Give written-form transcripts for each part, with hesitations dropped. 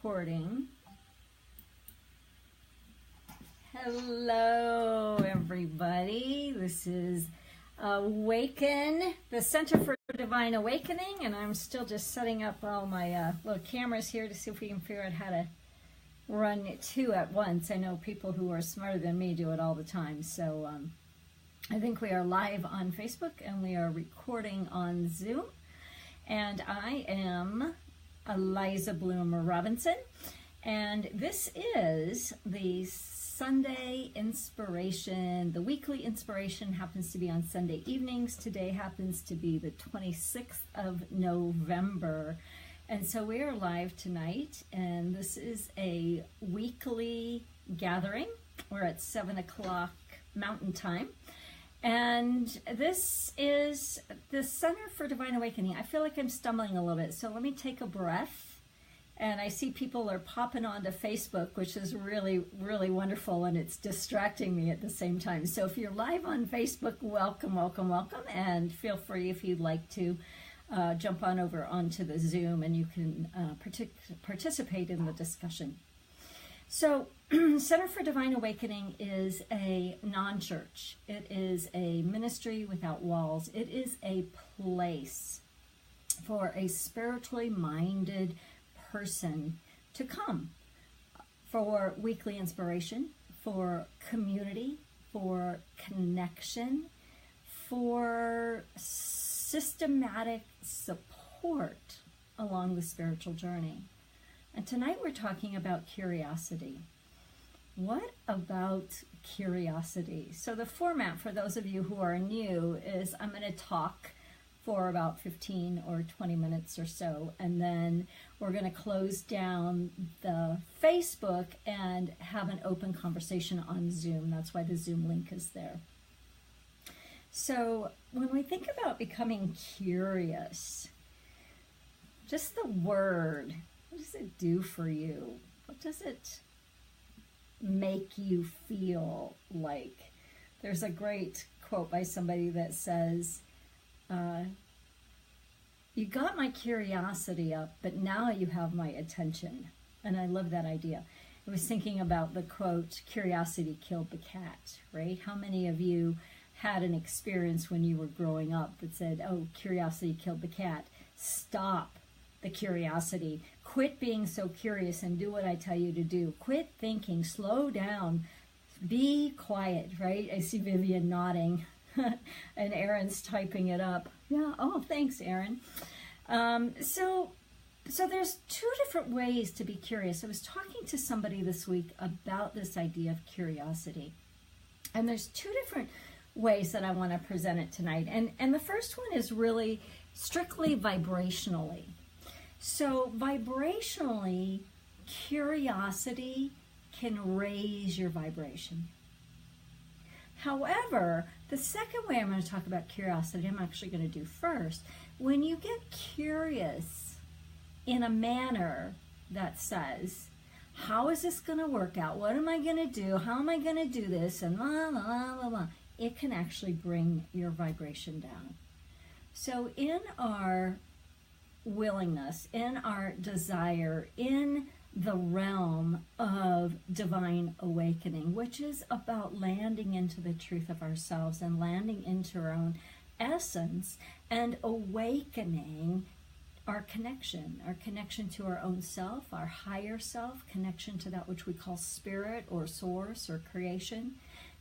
recording. Hello, everybody. This is Awaken, the Center for Divine Awakening, and I'm still just setting up all my little cameras here to see if we can figure out how to run two at once. I know people who are smarter than me do it all the time, so I think we are live on Facebook and we are recording on Zoom, and I am Eliza Bloom Robinson, and this is the Sunday inspiration. The weekly inspiration happens to be on Sunday evenings. Today happens to be the 26th of November, and so we are live tonight, and this is a weekly gathering. We're at 7 o'clock Mountain Time. And this is the Center for Divine Awakening. I feel like I'm stumbling a little bit, so let me take a breath. And I see people are popping onto Facebook, which is really, really wonderful, and it's distracting me at the same time. So if you're live on Facebook, welcome, welcome, welcome, and feel free if you'd like to jump on over onto the Zoom, and you can participate in the discussion. So Center for Divine Awakening is a non-church. It is a ministry without walls. It is a place for a spiritually minded person to come for weekly inspiration, for community, for connection, for systematic support along the spiritual journey. And tonight we're talking about curiosity. What about curiosity? So the format, for those of you who are new, is I'm going to talk for about 15 or 20 minutes or so, and then we're going to close down the Facebook and have an open conversation on Zoom. That's why the Zoom link is there. So when we think about becoming curious, just the word, what does it do for you? What does it make you feel like? There's a great quote by somebody that says, you got my curiosity up, but now you have my attention. And I love that idea. I was thinking about the quote, curiosity killed the cat, right? How many of you had an experience when you were growing up that said, oh, curiosity killed the cat? Stop the curiosity. Quit being so curious and do what I tell you to do. Quit thinking, slow down, be quiet, right? I see Vivian nodding and Aaron's typing it up. Yeah, oh, thanks, Aaron. So there's two different ways to be curious. I was talking to somebody this week about this idea of curiosity. And there's two different ways that I want to present it tonight. And the first one is really strictly vibrationally. So vibrationally, curiosity can raise your vibration. However, the second way I'm going to talk about curiosity, I'm actually going to do first. When you get curious in a manner that says, how is this going to work out? What am I going to do? How am I going to do this? And la, la, la, la. It can actually bring your vibration down. So in our willingness, in our desire, in the realm of divine awakening, which is about landing into the truth of ourselves and landing into our own essence and awakening our connection to our own self, our higher self, connection to that which we call spirit or source or creation,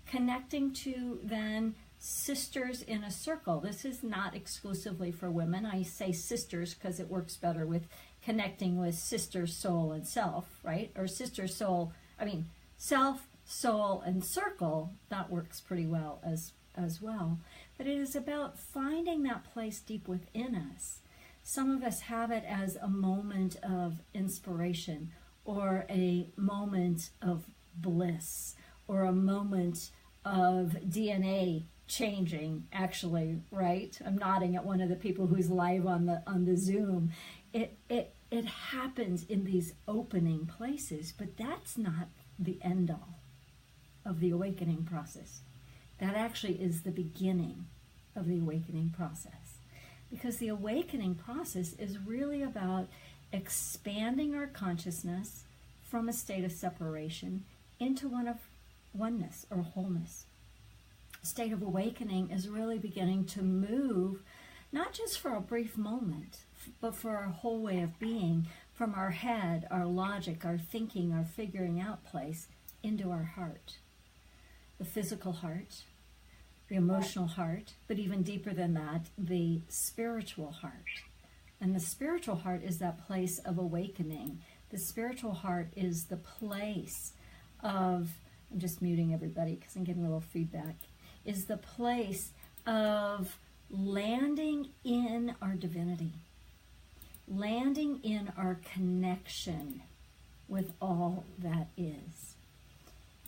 connecting to then sisters in a circle. This is not exclusively for women. I say sisters because it works better with connecting with sister, soul, and self, right? Or sister, soul, self, soul, and circle. That works pretty well as well. But it is about finding that place deep within us. Some of us have it as a moment of inspiration or a moment of bliss or a moment of DNA changing, actually, right? I'm nodding at one of the people who's live on the Zoom. It happens in these opening places, but that's not the end all of the awakening process. That actually is the beginning of the awakening process. Because the awakening process is really about expanding our consciousness from a state of separation into one of oneness or wholeness. A state of awakening is really beginning to move, not just for a brief moment, but for our whole way of being, from our head, our logic, our thinking, our figuring out place, into our heart. The physical heart, the emotional heart, but even deeper than that, the spiritual heart. And the spiritual heart is that place of awakening. The spiritual heart is the place of, I'm just muting everybody because I'm getting a little feedback, is the place of landing in our divinity, landing in our connection with all that is.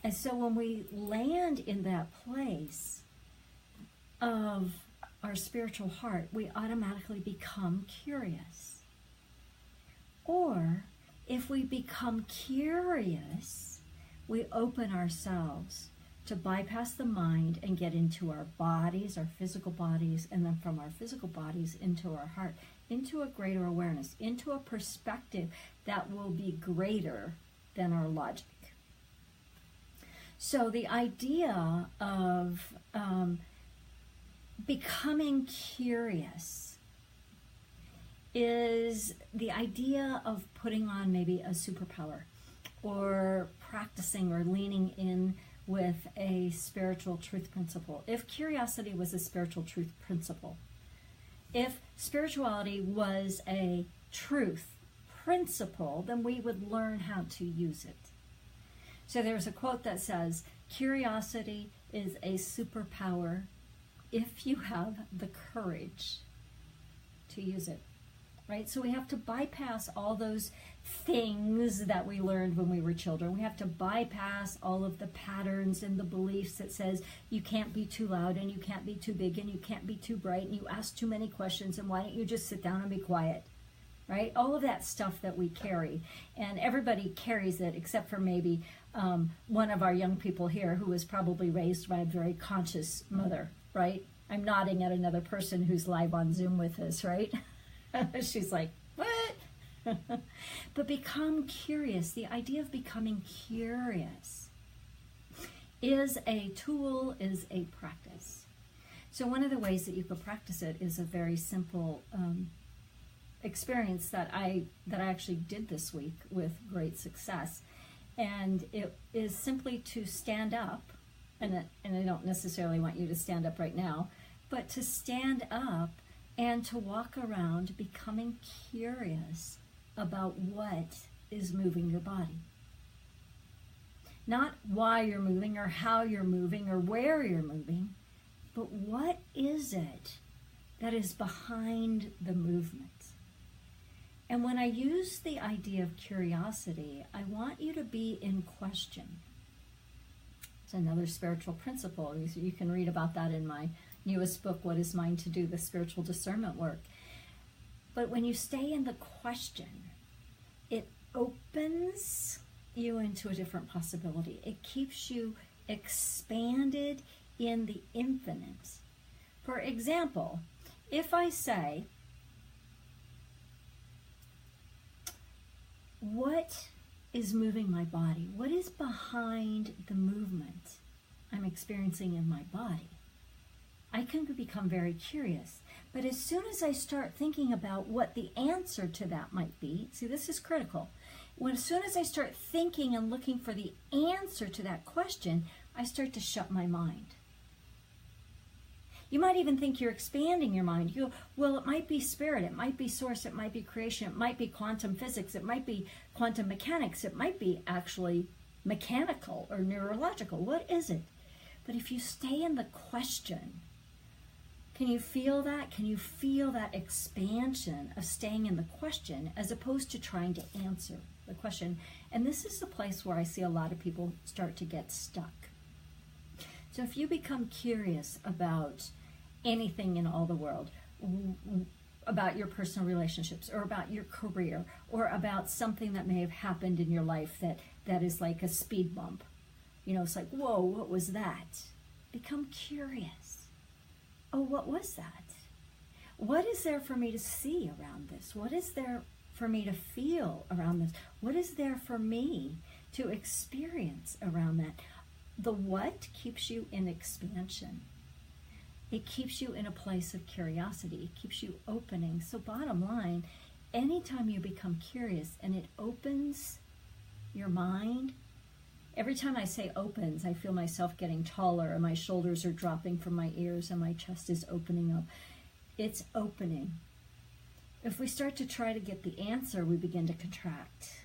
And so when we land in that place of our spiritual heart, we automatically become curious. Or if we become curious, we open ourselves to bypass the mind and get into our bodies, our physical bodies, and then from our physical bodies into our heart, into a greater awareness, into a perspective that will be greater than our logic. So the idea of becoming curious is the idea of putting on maybe a superpower, or practicing or leaning in with a spiritual truth principle. If curiosity was a spiritual truth principle, if spirituality was a truth principle, then we would learn how to use it. So there's a quote that says, curiosity is a superpower if you have the courage to use it, right? So we have to bypass all those things that we learned when we were children. We have to bypass all of the patterns and the beliefs that says you can't be too loud and you can't be too big and you can't be too bright and you ask too many questions and why don't you just sit down and be quiet, right? All of that stuff that we carry, and everybody carries it except for maybe one of our young people here who was probably raised by a very conscious mother, right? I'm nodding at another person who's live on Zoom with us, right? She's like, what? But become curious. The idea of becoming curious is a tool, is a practice. So one of the ways that you could practice it is a very simple experience that I actually did this week with great success. And it is simply to stand up, and I don't necessarily want you to stand up right now, but to stand up and to walk around becoming curious about what is moving your body. Not why you're moving or how you're moving or where you're moving, but what is it that is behind the movement? And when I use the idea of curiosity, I want you to be in question. It's another spiritual principle. You can read about that in my newest book, What is Mine to Do? The Spiritual Discernment Work. But when you stay in the question, it opens you into a different possibility. It keeps you expanded in the infinite. For example, if I say, what is moving my body? What is behind the movement I'm experiencing in my body? I can become very curious. But as soon as I start thinking about what the answer to that might be, see, this is critical. As soon as I start thinking and looking for the answer to that question, I start to shut my mind. You might even think you're expanding your mind. You go, well, it might be spirit, it might be source, it might be creation, it might be quantum physics, it might be quantum mechanics, it might be actually mechanical or neurological. What is it? But if you stay in the question, can you feel that? Can you feel that expansion of staying in the question as opposed to trying to answer the question? And this is the place where I see a lot of people start to get stuck. So if you become curious about anything in all the world, about your personal relationships or about your career or about something that may have happened in your life that is like a speed bump, it's like, whoa, what was that? Become curious. Oh, what was that? What is there for me to see around this? What is there for me to feel around this? What is there for me to experience around that? The what keeps you in expansion. It keeps you in a place of curiosity. It keeps you opening. So bottom line, anytime you become curious and it opens your mind, every time I say opens, I feel myself getting taller and my shoulders are dropping from my ears and my chest is opening up. It's opening. If we start to try to get the answer, we begin to contract.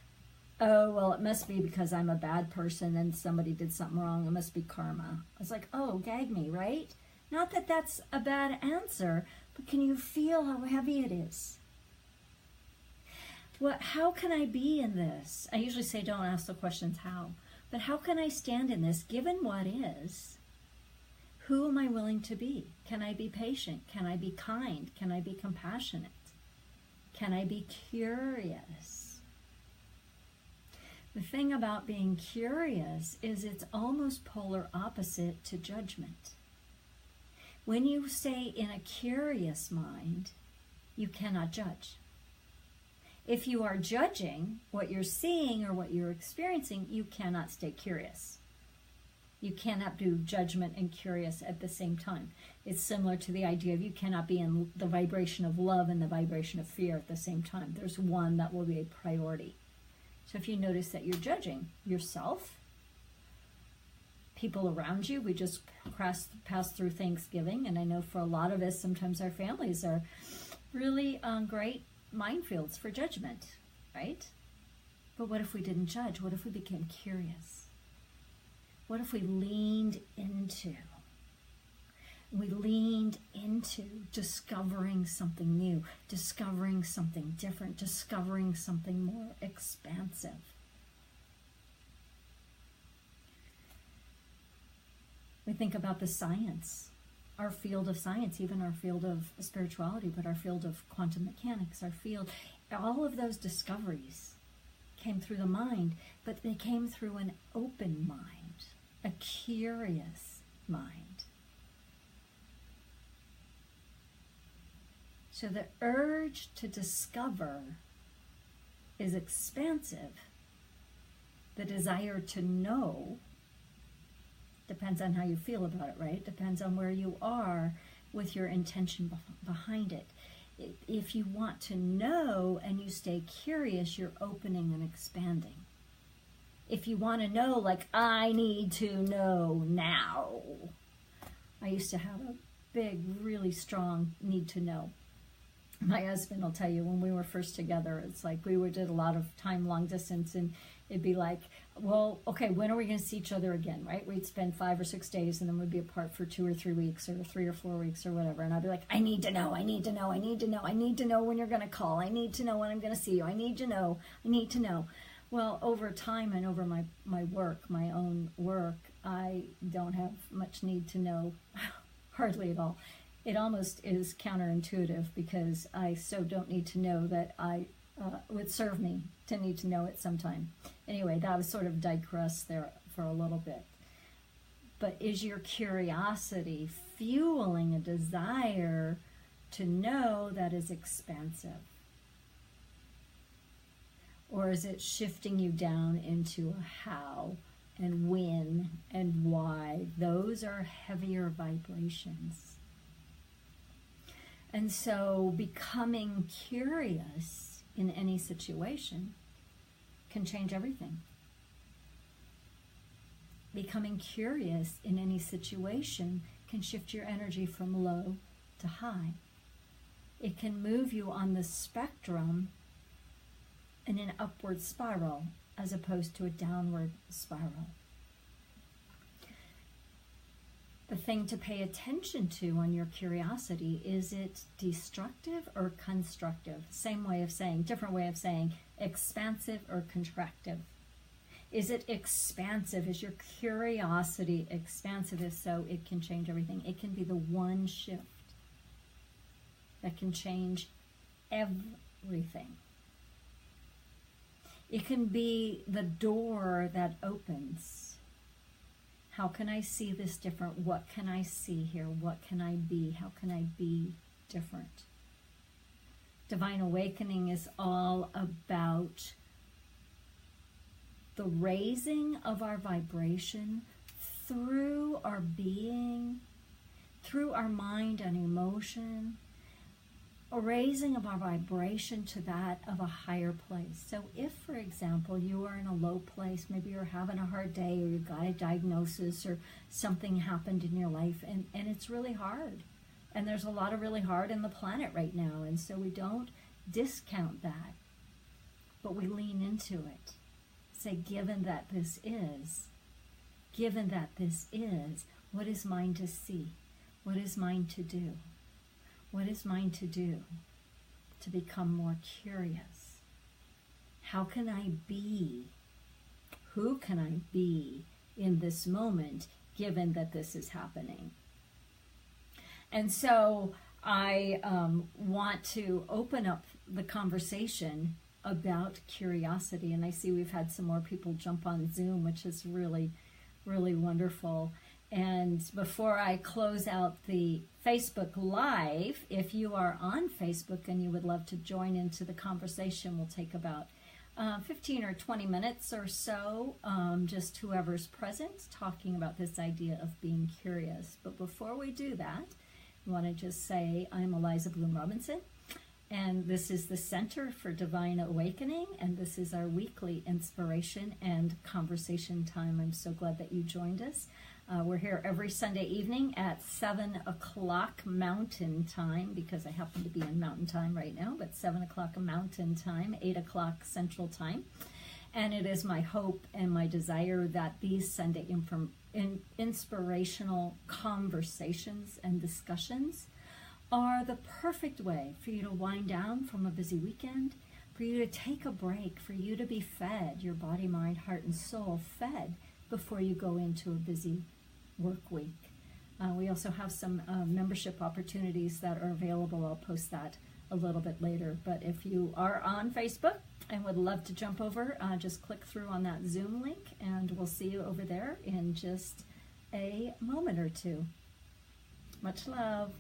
Oh, well, it must be because I'm a bad person and somebody did something wrong. It must be karma. It's like, oh, gag me, right? Not that that's a bad answer, but can you feel how heavy it is? How can I be in this? I usually say don't ask the questions how, but how can I stand in this given what is? Who am I willing to be? Can I be patient? Can I be kind? Can I be compassionate? Can I be curious? The thing about being curious is it's almost polar opposite to judgment. When you stay in a curious mind, you cannot judge. If you are judging what you're seeing or what you're experiencing, you cannot stay curious. You cannot do judgment and curious at the same time. It's similar to the idea of you cannot be in the vibration of love and the vibration of fear at the same time. There's one that will be a priority. So if you notice that you're judging yourself, people around you, we just passed through Thanksgiving, and I know for a lot of us, sometimes our families are really great minefields for judgment, right? But what if we didn't judge? What if we became curious? What if we leaned into discovering something new, discovering something different, discovering something more expansive? We think about the science, our field of science, even our field of spirituality, but our field of quantum mechanics, our field, all of those discoveries came through the mind, but they came through an open mind, a curious mind. So the urge to discover is expansive. The desire to know depends on how you feel about it, right? Depends on where you are with your intention behind it. If you want to know and you stay curious, you're opening and expanding. If you want to know, like, I need to know now. I used to have a big, really strong need to know. My husband will tell you, when we were first together, it's like we did a lot of time long distance, and it'd be like, well, okay, when are we going to see each other again, right? We'd spend 5 or 6 days, and then we'd be apart for 2 or 3 weeks, or 3 or 4 weeks, or whatever. And I'd be like, I need to know, I need to know, I need to know, I need to know when you're going to call, I need to know when I'm going to see you, I need to know, I need to know. Well, over time and over my work, my own work, I don't have much need to know, hardly at all. It almost is counterintuitive, because I so don't need to know that would serve me to need to know it sometime. Anyway, that was sort of digress there for a little bit. But is your curiosity fueling a desire to know that is expansive? Or is it shifting you down into a how and when and why? Those are heavier vibrations. And so becoming curious in any situation can change everything. Becoming curious in any situation can shift your energy from low to high. It can move you on the spectrum in an upward spiral as opposed to a downward spiral. The thing to pay attention to on your curiosity, is it destructive or constructive? Same way of saying, different way of saying, expansive or contractive. Is it expansive? Is your curiosity expansive? If so, it can change everything. It can be the one shift that can change everything. It can be the door that opens. How can I see this different? What can I see here? What can I be? How can I be different? Divine Awakening is all about the raising of our vibration through our being, through our mind and emotion, a raising of our vibration to that of a higher place. So if, for example, you are in a low place, maybe you're having a hard day, or you got a diagnosis, or something happened in your life, and it's really hard. And there's a lot of really hard in the planet right now, and so we don't discount that, but we lean into it. Say, given that this is, what is mine to see? What is mine to do? What is mine to do to become more curious? How can I be? Who can I be in this moment, given that this is happening? And so I want to open up the conversation about curiosity. And I see we've had some more people jump on Zoom, which is really, really wonderful. And before I close out the Facebook Live, if you are on Facebook and you would love to join into the conversation, we'll take about 15 or 20 minutes or so, just whoever's present, talking about this idea of being curious. But before we do that, I want to just say I'm Eliza Bloom Robinson, and this is the Center for Divine Awakening, and this is our weekly inspiration and conversation time. I'm so glad that you joined us. We're here every Sunday evening at 7 o'clock Mountain Time, because I happen to be in Mountain Time right now, but 7 o'clock Mountain Time, 8 o'clock Central Time. And it is my hope and my desire that these Sunday inspirational conversations and discussions are the perfect way for you to wind down from a busy weekend, for you to take a break, for you to be fed, your body, mind, heart, and soul fed before you go into a busy work week. We also have some membership opportunities that are available. I'll post that a little bit later. But if you are on Facebook and would love to jump over, just click through on that Zoom link, and we'll see you over there in just a moment or two. Much love.